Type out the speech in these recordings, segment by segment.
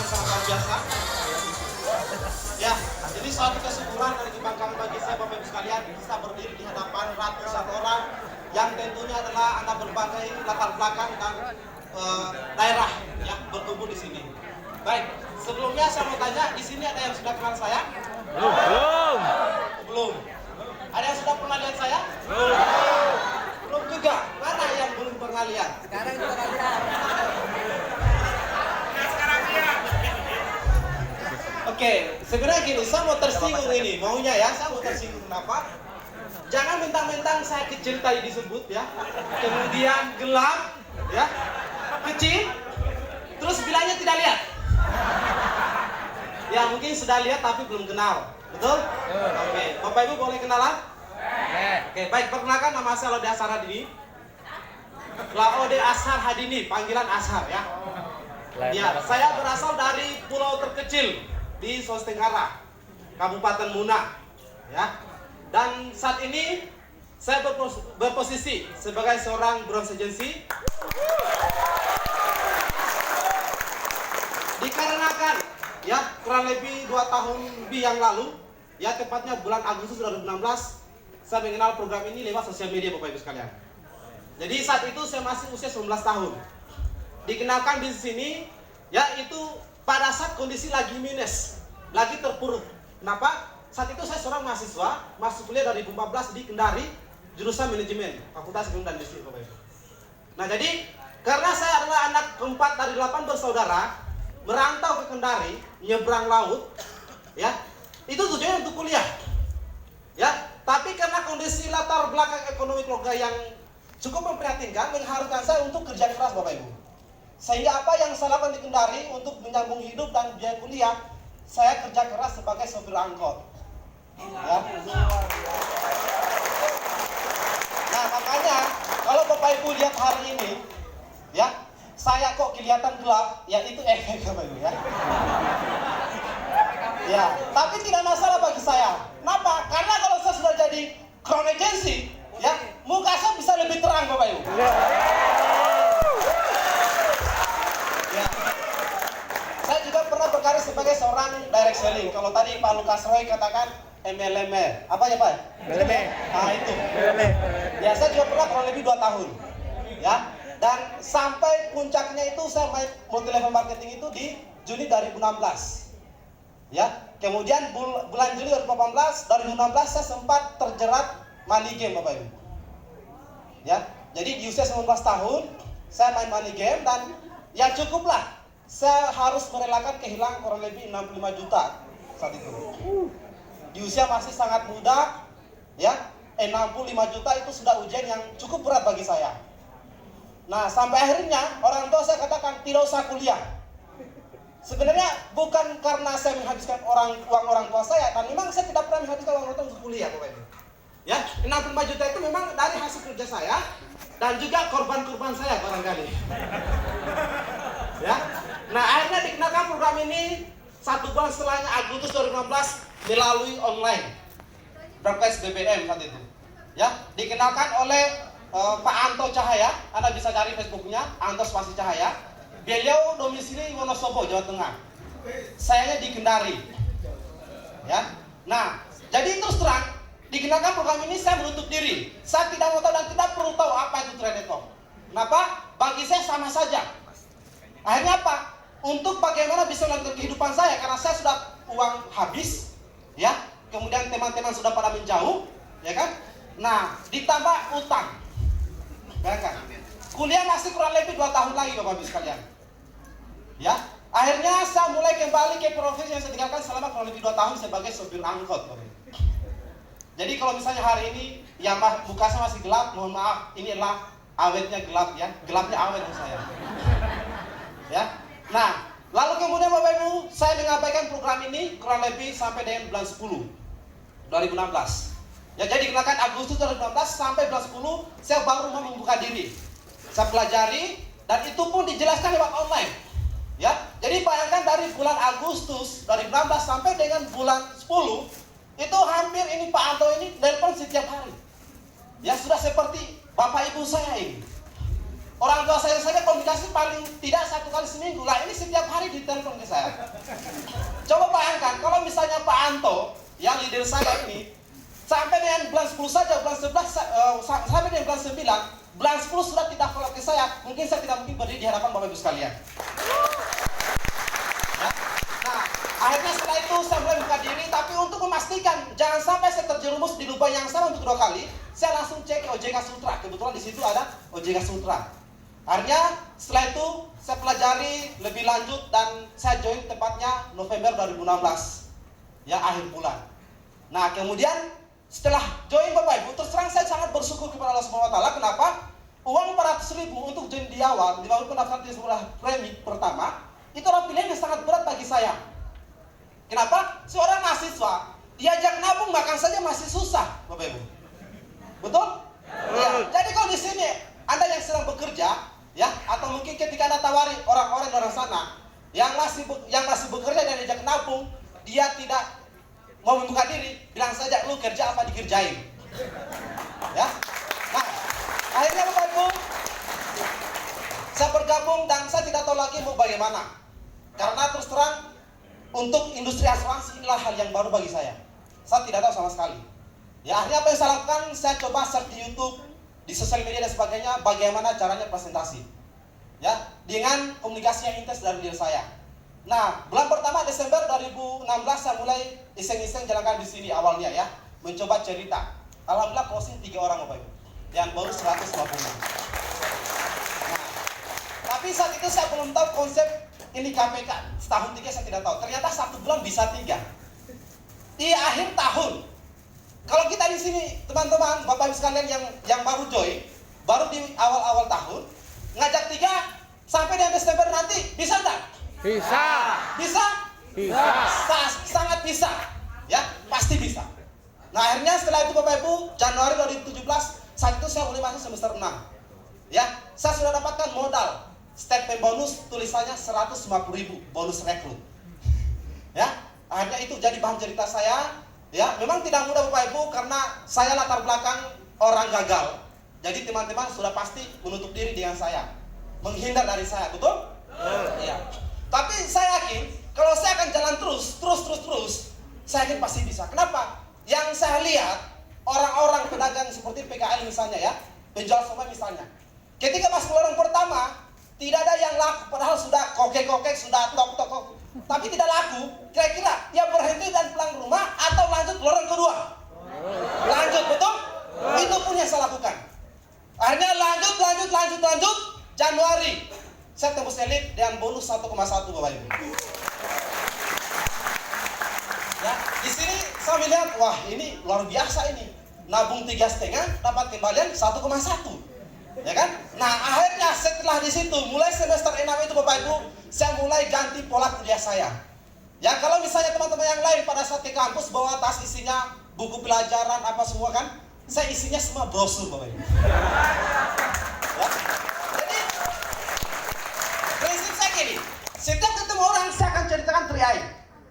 yang sangat luar biasa. Ya, jadi suatu kesyukuran dan kebanggaan bagi saya Bapak Ibu sekalian bisa berdiri di hadapan ratusan orang yang tentunya adalah anak berbagai latar belakang dan daerah yang berkumpul di sini. Baik, sebelumnya saya mau tanya, di sini ada yang sudah kenal saya? Belum. Belum. Ada yang sudah pernah lihat saya? Belum juga. Mana yang belum pernah lihat? Sekarang kita lihat. Oke, sebenarnya gini, saya mau tersinggung ini, maunya ya, saya mau tersinggung kenapa? Jangan mentang-mentang saya kecil tadi disebut ya, kemudian gelap, ya, kecil, terus bilangnya tidak lihat. Ya mungkin sudah lihat tapi belum kenal, betul? Oke, Bapak Ibu boleh kenalan? Oke, baik, perkenalkan nama saya Laode Ashar Hadini. Laode Ashar Hadini, panggilan Ashar ya. Ya, saya berasal dari pulau terkecil di Sulawesi Tenggara, Kabupaten Muna, ya. Dan saat ini saya berposisi sebagai seorang bronze agency. Dikarenakan ya kurang lebih 2 tahun lebih yang lalu, ya tepatnya bulan Agustus 2016, saya mengenal program ini lewat sosial media Bapak Ibu sekalian. Jadi saat itu saya masih usia 19 tahun. Dikenalkan di sini, ya itu pada saat kondisi lagi minus, lagi terpuruk. Kenapa? Saat itu saya seorang mahasiswa, masuk kuliah 2014 di Kendari, jurusan manajemen, Fakultas Ekonomi dan Bisnis Bapak Ibu. Nah jadi, karena saya adalah anak keempat dari 8 bersaudara, merantau ke Kendari, nyebrang laut, ya, itu tujuannya untuk kuliah. Ya, tapi karena kondisi latar belakang ekonomi keluarga yang cukup memprihatinkan, mengharuskan saya untuk kerja keras Bapak Ibu. Sehingga apa yang saya lakukan di Kendari untuk menyambung hidup dan biaya kuliah, saya kerja keras sebagai sopir angkot. Ya. Nah makanya kalau Bapak Ibu lihat hari ini, ya saya kok kelihatan gelap, ya itu efek Bapak Ibu ya. Ya, tapi tidak masalah bagi saya. Kenapa? Karena kalau saya sudah jadi crown agency, ya muka saya bisa lebih terang Bapak Ibu. Saya juga pernah berkarir sebagai seorang direct selling. Kalau tadi Pak Lukas Roy katakan MLM, apa ya Pak? MLM. Ah itu. Ya saya juga pernah kurang lebih 2 tahun. Ya, dan sampai puncaknya itu saya main multi level marketing itu di Juni 2016. Ya, kemudian bulan Juli 2016 saya sempat terjerat money game Bapak Ibu. Ya, jadi di usia 19 tahun saya main money game dan ya cukuplah. Saya harus merelakan kehilangan kurang lebih 65 juta saat itu. Di usia masih sangat muda, ya 65 juta itu sudah ujian yang cukup berat bagi saya. Nah sampai akhirnya orang tua saya katakan tidak usah kuliah. Sebenarnya bukan karena saya menghabiskan uang orang tua saya, dan memang saya tidak pernah menghabiskan uang orang tua untuk kuliah Bapak Ibu. Ya 65 juta itu memang dari hasil kerja saya dan juga korban-korban saya barangkali. Ya. Nah akhirnya dikenakan program ini 1 bulan setelahnya Agustus 2016 melalui online broadcast BBM saat itu. Ya, dikenalkan oleh Pak Anto Cahaya. Anda bisa cari Facebooknya Anto Spasi Cahaya. Beliau domisili Wonosobo, Jawa Tengah. Sayanya di Kendari. Ya. Nah, jadi terus terang dikenalkan program ini saya menutup diri. Saya tidak mau tahu dan tidak perlu tahu apa itu Tradekom. Kenapa? Bagi saya sama saja. Akhirnya apa? Untuk bagaimana bisa melanjutkan kehidupan saya, karena saya sudah uang habis, ya, kemudian teman-teman sudah pada menjauh, ya kan? Nah, ditambah utang, bayangkan, kuliah masih kurang lebih 2 tahun lagi Bapak Ibu sekalian, ya. Akhirnya saya mulai kembali ke profesi yang saya tinggalkan selama kurang lebih 2 tahun sebagai sopir angkot, Bapak Ibu. Jadi kalau misalnya hari ini, ya muka saya masih gelap, mohon maaf, ini adalah awetnya gelap ya, gelapnya awet menurut saya. Ya, nah, lalu kemudian Bapak Ibu, saya mengabaikan program ini kurang lebih sampai dengan bulan 10 2016. Ya, jadi dikenakan Agustus 2016 sampai bulan 10 saya baru mau membuka diri. Saya pelajari dan itu pun dijelaskan lewat online. Ya, jadi bayangkan dari bulan Agustus 2016 sampai dengan bulan 10 itu hampir ini Pak Anto ini telepon setiap hari. Ya, sudah seperti Bapak Ibu saya ini. Orang tua saya saja komunikasi paling tidak 1 kali seminggu. Lah ini setiap hari ditelepon ke saya. yang leader saya ini, sampai dengan bulan 10 saja, bulan 11, sampai dengan bulan 9, bulan 10 sudah tidak follow ke saya, mungkin saya tidak mungkin berdiri di hadapan Bapak Ibu sekalian. Ya. Nah, akhirnya setelah itu saya mulai buka diri, tapi untuk memastikan jangan sampai saya terjerumus di lubang yang sama untuk kedua kali, saya langsung cek ke OJK Sutra. Kebetulan di situ ada OJK Sutra. Akhirnya setelah itu saya pelajari lebih lanjut dan saya join tepatnya November 2016, ya akhir bulan. Nah kemudian setelah join Bapak Ibu, terus terang saya sangat bersyukur kepada Allah Subhanahu Wa Taala. Kenapa? Uang 400.000 untuk join di awal, di bawah pendaftaran di sekolah premi pertama, itu adalah pilihan yang sangat berat bagi saya. Kenapa? Seorang mahasiswa diajak nabung makan saja masih susah, Bapak Ibu. Betul? Ya. Jadi kalau di sini Anda yang sedang bekerja, ya, atau mungkin ketika Anda tawari orang-orang di luar sana yang masih bekerja dan diajak nabung, dia tidak mau membuka diri, bilang saja lu kerja apa dikerjain. Ya. Nah, akhirnya Bapak Ibu, saya bergabung dan saya tidak tahu lagi mau bagaimana. Karena terus terang untuk industri asuransi inilah hal yang baru bagi saya. Saya tidak tahu sama sekali. Ya, akhirnya apa yang saya lakukan, saya coba search di YouTube, di sosial media dan sebagainya, bagaimana caranya presentasi. Ya, dengan komunikasi yang intens dari diri saya. Nah, bulan pertama Desember 2016 saya mulai iseng-iseng jalankan di sini awalnya ya, mencoba cerita. Alhamdulillah closing 3 orang Bapak Ibu, yang baru 150. Nah, tapi saat itu saya belum tahu konsep ini KPK. Setahun 3 saya tidak tahu. Ternyata 1 bulan bisa 3. Di akhir tahun, kalau kita di sini teman-teman, Bapak Ibu sekalian yang baru join, baru di awal-awal tahun, ngajak 3 sampai di Desember nanti bisa enggak? Bisa. Bisa? Bisa. Sangat bisa. Ya, pasti bisa. Nah, akhirnya setelah itu Bapak Ibu, Januari 2017, saat itu saya mulai masuk semester 6. Ya, saya sudah dapatkan modal statement bonus, tulisannya 150.000 bonus rekrut. Ya, akhirnya itu jadi bahan cerita saya. Ya, memang tidak mudah Bapak Ibu karena saya latar belakang orang gagal. Jadi teman-teman sudah pasti menutup diri dengan saya, menghindar dari saya, betul? Iya. Tapi saya yakin kalau saya akan jalan terus, saya yakin pasti bisa. Kenapa? Yang saya lihat orang-orang pedagang seperti PKL misalnya ya, penjual somai misalnya. Ketika masuk lorong pertama, tidak ada yang laku, padahal sudah kokek-kokek, sudah tok-tok, tapi tidak laku. Kira-kira dia berhenti dan pulang ke rumah atau lanjut lorong kedua? Lanjut, betul? Itu pun yang saya lakukan. Akhirnya lanjut, Januari saya tembus elit dengan bonus 1,1 Bapak Ibu. Ya, di sini saya melihat, wah ini luar biasa ini. Nabung 3,5 dapat kembalian 1,1. Ya kan? Nah, akhirnya setelah di situ mulai semester 6 itu Bapak Ibu, saya mulai ganti pola kuliah saya. Ya, kalau misalnya teman-teman yang lain pada saat ke kampus bawa tas isinya buku pelajaran apa semua kan, saya isinya semua brosur Bapak Ibu. Ya. Jadi prinsip saya gini, setiap ketemu orang saya akan ceritakan 3i.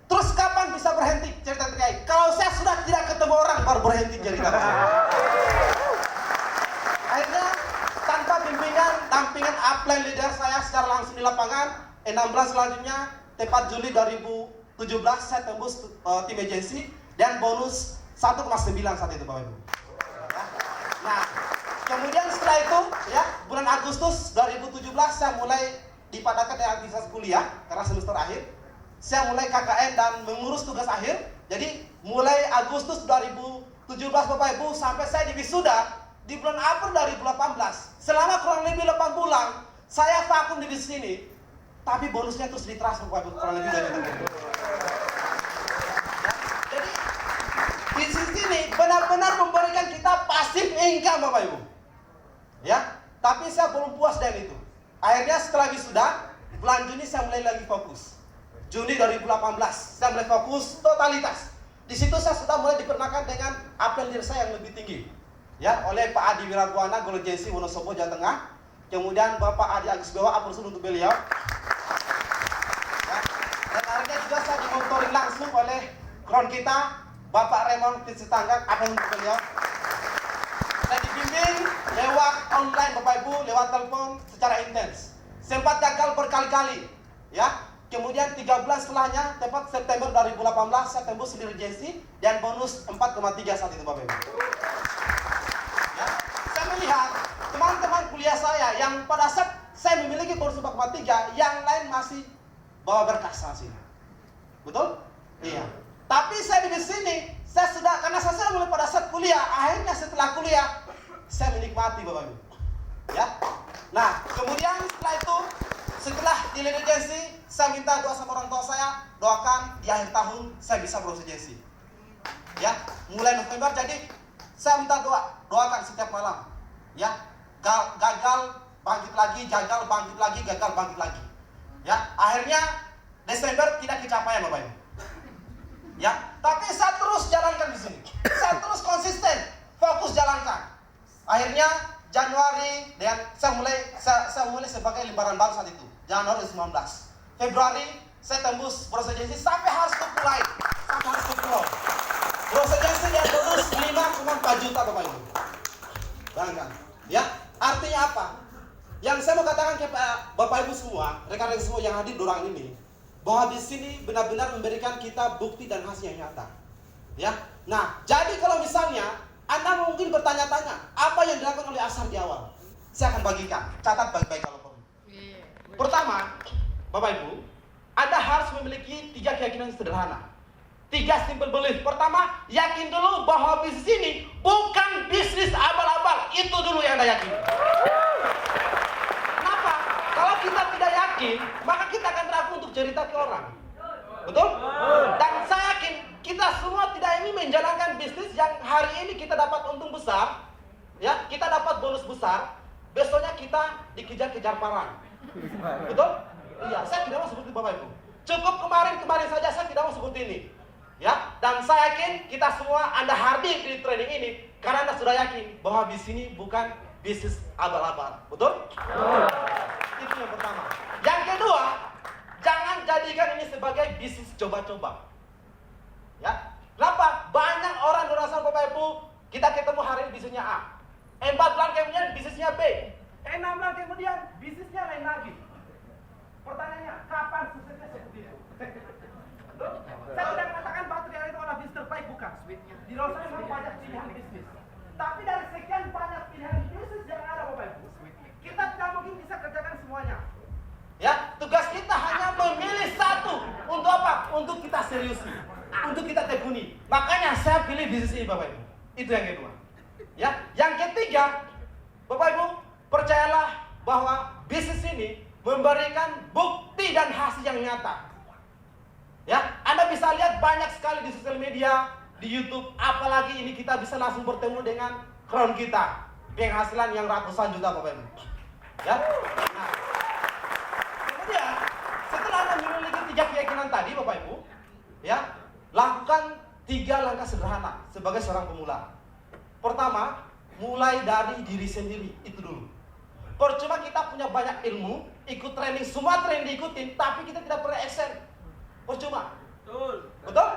Terus kapan bisa berhenti cerita 3i? Kalau saya sudah tidak ketemu orang baru berhenti cerita. Akhirnya tanpa dampingan upline leader saya secara langsung di lapangan, 16 selanjutnya tepat Juli 2017 saya tembus tim agensi dan bonus 1,9 saat itu Bapak Ibu. Nah, kemudian setelah itu ya bulan Agustus 2017 saya mulai dipadatkan dengan aktivitas kuliah karena semester akhir. Saya mulai KKN dan mengurus tugas akhir. Jadi mulai Agustus 2017 Bapak Ibu sampai saya di wisuda di bulan April 2018. Selama kurang lebih 8 bulan saya vakum di sini. Tapi bonusnya terus ditransfer Bapak Ibu kurang lebih dari itu. Jadi di sini benar-benar memberikan kita pasif income Bapak Ibu. Ya, tapi saya belum puas dengan itu. Akhirnya setelah wisuda, bulan Juni saya mulai lagi fokus. Juni 2018 saya mulai fokus totalitas. Di situ saya sudah mulai diperkenalkan dengan apel diri saya yang lebih tinggi. Ya, oleh Pak Adi Wirabuana, Golo Jensi, Wonosobo, Jawa Tengah. Kemudian Bapak Adi Agus Bawa, apel untuk beliau. Ya, dan akhirnya juga saya dimonitoring langsung oleh kron kita, Bapak Raymond Pinsitangga, apel untuk beliau. Saya dibimbing lewat online Bapak Ibu, lewat telepon secara intens. Sempat gagal berkali-kali, ya. Kemudian 3 bulan setelahnya, tepat September 2018, saya tembus sendiri JC dan bonus 4,3 saat itu Bapak Ibu. Ya, saya melihat teman-teman kuliah saya yang pada saat saya memiliki bonus 4,3, yang lain masih bawa berkas sini. Betul? Iya. Tapi saya di sini, saya sudah, karena saya mulai pada saat kuliah, akhirnya setelah kuliah, saya menikmati Bapak Ibu. Ya. Nah, kemudian setelah itu, setelah di JC, saya minta doa sama orang tua saya, doakan di akhir tahun saya bisa proses JC. Ya, mulai November, jadi saya minta doakan setiap malam. Ya, gagal bangkit lagi, gagal bangkit lagi, gagal bangkit lagi. Ya, akhirnya Desember tidak kecapai Bapak Ibu. Ya, tapi saya terus jalankan di sini. Saya terus konsisten, fokus jalankan. Akhirnya Januari dan saya mulai sebagai lembaran baru saat itu. Januari 19. Februari saya tembus proses JC sampai harus mulai, sampai harus pulau. Proses JC yang bonus 5,4 juta Bapak Ibu. Bayangkan, ya. Artinya apa? Yang saya mau katakan kepada Bapak Ibu semua, rekan-rekan semua yang hadir di ruangan ini, bahwa di sini benar-benar memberikan kita bukti dan hasil yang nyata. Ya. Nah, jadi kalau misalnya Anda mungkin bertanya-tanya, apa yang dilakukan oleh Ashar di awal? Saya akan bagikan, catat baik-baik kalau perlu. Pertama, Bapak Ibu, Anda harus memiliki 3 keyakinan sederhana. 3 simple belief. Pertama, yakin dulu bahwa bisnis ini bukan bisnis abal-abal. Itu dulu yang Anda yakini. Kenapa? Kalau kita tidak yakin, maka kita akan ragu untuk cerita ke orang. Betul? Dan saya yakin kita semua tidak ingin menjalankan bisnis yang hari ini kita dapat untung besar, ya, kita dapat bonus besar, besoknya kita dikejar-kejar parang. Betul? Iya, saya tidak mau seperti Bapak Ibu. Cukup kemarin saja saya tidak mau seperti ini. Ya, dan saya yakin kita semua Anda hadir di training ini karena Anda sudah yakin bahwa di sini bukan bisnis abal-abal. Betul? Itu yang pertama. Yang kedua, jangan jadikan ini sebagai bisnis coba-coba. Ya. Kenapa? Banyak orang di sana Bapak Ibu, kita ketemu hari ini bisnisnya A. 4 bulan kemudian bisnisnya B. 6 bulan kemudian bisnisnya lain lagi. Pertanyaannya, kapan suksesnya seperti itu? Saya tidak mengatakan baterai itu adalah bisnis terbaik, bukan. Di luar sana memang banyak pilihan bisnis. Tapi dari sekian banyak pilihan bisnis yang ada Bapak Ibu, kita tidak mungkin bisa kerjakan semuanya. Ya, tugas kita hanya memilih satu. Untuk apa? Untuk kita seriusi, untuk kita tekuni. Makanya saya pilih bisnis ini Bapak Ibu. Itu yang kedua. Ya, yang ketiga, Bapak Ibu, percayalah bahwa bisnis ini memberikan bukti dan hasil yang nyata. Ya, Anda bisa lihat banyak sekali di sosial media, di YouTube, apalagi ini kita bisa langsung bertemu dengan crown kita, penghasilan yang ratusan juta Bapak Ibu. Ya. Nah, kemudian setelah Anda memiliki 3 keyakinan tadi Bapak Ibu, ya, lakukan 3 langkah sederhana sebagai seorang pemula. Pertama, mulai dari diri sendiri, itu dulu. Percuma kita punya banyak ilmu, ikut training, semua training diikutin, tapi kita tidak pernah action. Percuma. Betul? Betul?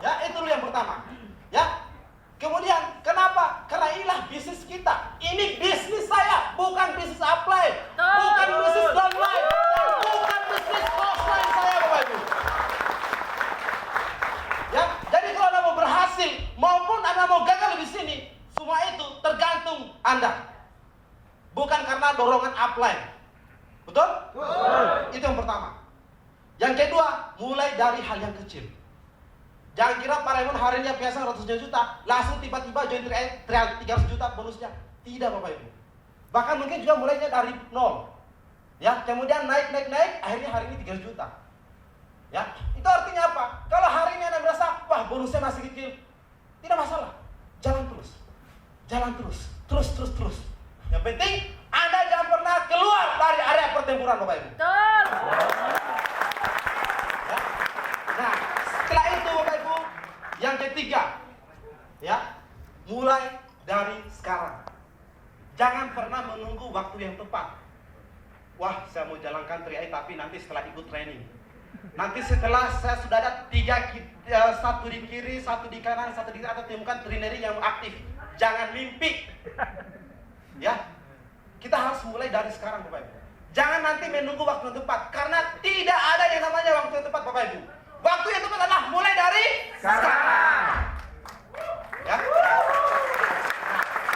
Ya, itu dulu yang pertama. Ya. Kemudian, kenapa? Karena inilah bisnis kita. Ini bisnis saya, bukan bisnis apply, bukan bisnis downline, dan bukan bisnis crossline saya, Bapak Ibu. Ya, jadi kalau Anda mau berhasil, maupun Anda mau gagal di sini, semua itu tergantung Anda. Bukan karena dorongan apply. Betul? Itu yang pertama. Yang kedua, mulai dari hal yang kecil. Jangan kira Pak Raymond harinya biasa 100 juta, langsung tiba-tiba join trial 300 juta bonusnya. Tidak Bapak Ibu. Bahkan mungkin juga mulainya dari 0. Ya, kemudian naik, akhirnya hari ini 300 juta. Ya, itu artinya apa? Kalau hari ini Anda merasa, wah bonusnya masih kecil, tidak masalah. Jalan terus. Terus. Yang penting Anda jangan pernah keluar dari area pertempuran Bapak Ibu. Betul. Ya. Nah, setelah itu Bapak Ibu, yang ketiga, ya, mulai dari sekarang. Jangan pernah menunggu waktu yang tepat. Wah, saya mau jalankan 3i tapi nanti setelah ikut training. Nanti setelah saya sudah ada 3, satu di kiri, satu di kanan, satu di atas, temukan trainer yang aktif. Jangan mimpi. Ya, kita harus mulai dari sekarang Bapak Ibu. Jangan nanti menunggu waktu yang tepat, karena tidak ada yang namanya waktu yang tepat, Bapak Ibu. Waktu yang tepat adalah mulai dari sekarang. Ya.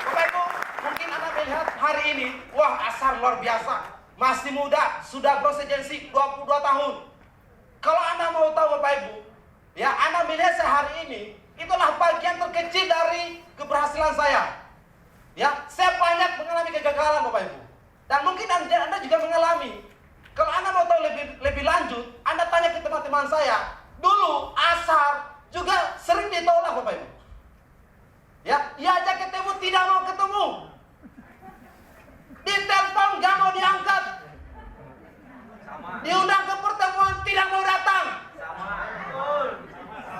Bapak Ibu, mungkin Anda melihat hari ini, wah Asar luar biasa. Masih muda, sudah berusia 22 tahun. Kalau Anda mau tahu Bapak Ibu, ya Anda melihat saya hari ini, itulah bagian terkecil dari keberhasilan saya. Ya, saya banyak mengalami kegagalan Bapak Ibu. Dan mungkin Anda juga mengalami. Kalau Anda mau tahu lebih lanjut, Anda tanya ke teman-teman saya. Dulu Asar juga sering ditolak Bapak Ibu. Ya, diajak ketemu tidak mau ketemu. Ditelepon gak mau diangkat. Diundang ke pertemuan tidak mau datang.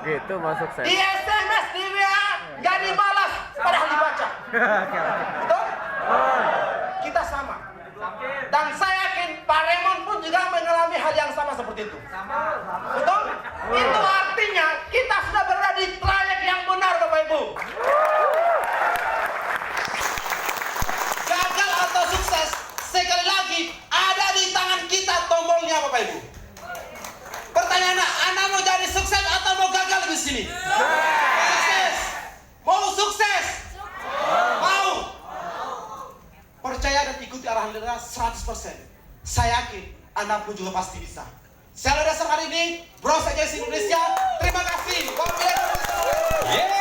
Gitu masuk saya. Di SMS, di WA gak dibalas, padahal dibaca. Betul? Kita sama. Dan saya yakin Pak Raymond pun juga mengalami hal yang sama seperti itu. Betul? Itu artinya kita sudah berada di trayek yang benar Bapak Ibu. Gagal atau sukses, sekali lagi ada di tangan kita tombolnya Bapak Ibu. Pertanyaannya, Anda mau jadi sukses atau mau gagal di sini? Sukses. Mau sukses? Mau. Percaya dan ikuti arahan leader 100%. Saya yakin Anda pun juga pasti bisa. Saya Dasar hari ini, Bro Agency Indonesia. Terima kasih. Wabillahi taufiq.